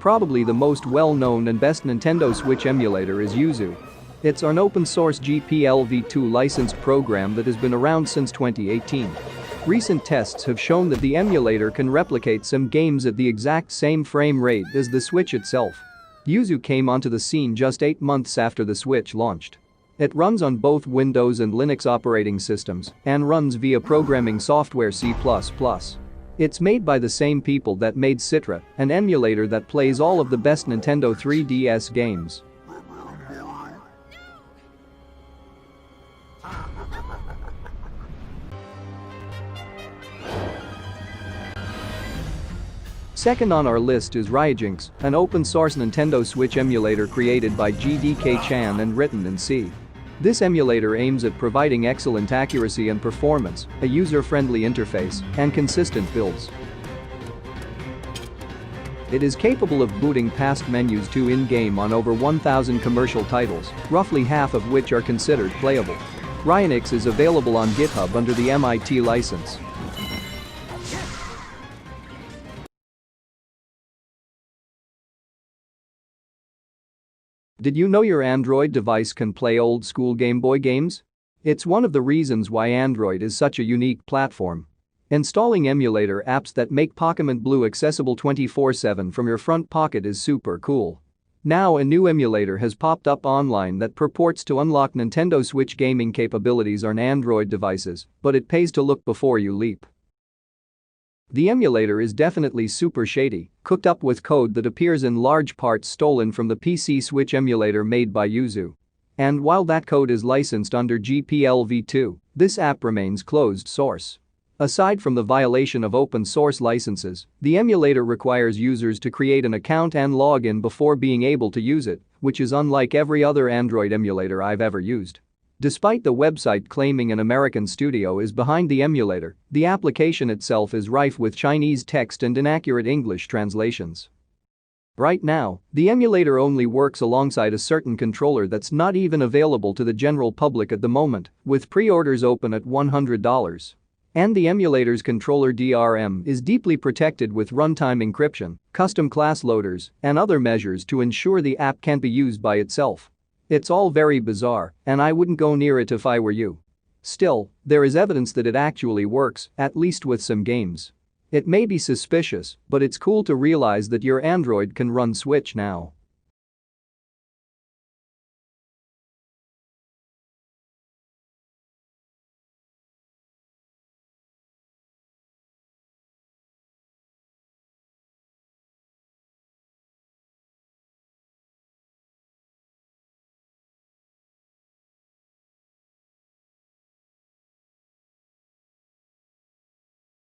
Probably the most well-known and best Nintendo Switch emulator is Yuzu. It's an open-source GPL-v2 licensed program that has been around since 2018. Recent tests have shown that the emulator can replicate some games at the exact same frame rate as the Switch itself. Yuzu came onto the scene just 8 months after the Switch launched. It runs on both Windows and Linux operating systems and runs via programming software C++. It's made by the same people that made Citra, an emulator that plays all of the best Nintendo 3DS games. Second on our list is Raijinx, an open-source Nintendo Switch emulator created by GDK Chan and written in C. This emulator aims at providing excellent accuracy and performance, a user-friendly interface, and consistent builds. It is capable of booting past menus to in-game on over 1,000 commercial titles, roughly half of which are considered playable. Raijinx is available on GitHub under the MIT license. Did you know your Android device can play old-school Game Boy games? It's one of the reasons why Android is such a unique platform. Installing emulator apps that make Pokémon Blue accessible 24/7 from your front pocket is super cool. Now a new emulator has popped up online that purports to unlock Nintendo Switch gaming capabilities on Android devices, but it pays to look before you leap. The emulator is definitely super shady, cooked up with code that appears in large parts stolen from the PC Switch emulator made by Yuzu. And while that code is licensed under GPL-v2, this app remains closed source. Aside from the violation of open source licenses, the emulator requires users to create an account and log in before being able to use it, which is unlike every other Android emulator I've ever used. Despite the website claiming an American studio is behind the emulator, the application itself is rife with Chinese text and inaccurate English translations. Right now, the emulator only works alongside a certain controller that's not even available to the general public at the moment, with pre-orders open at $100. And the emulator's controller DRM is deeply protected with runtime encryption, custom class loaders, and other measures to ensure the app can't be used by itself. It's all very bizarre, and I wouldn't go near it if I were you. Still, there is evidence that it actually works, at least with some games. It may be suspicious, but it's cool to realize that your Android can run Switch now.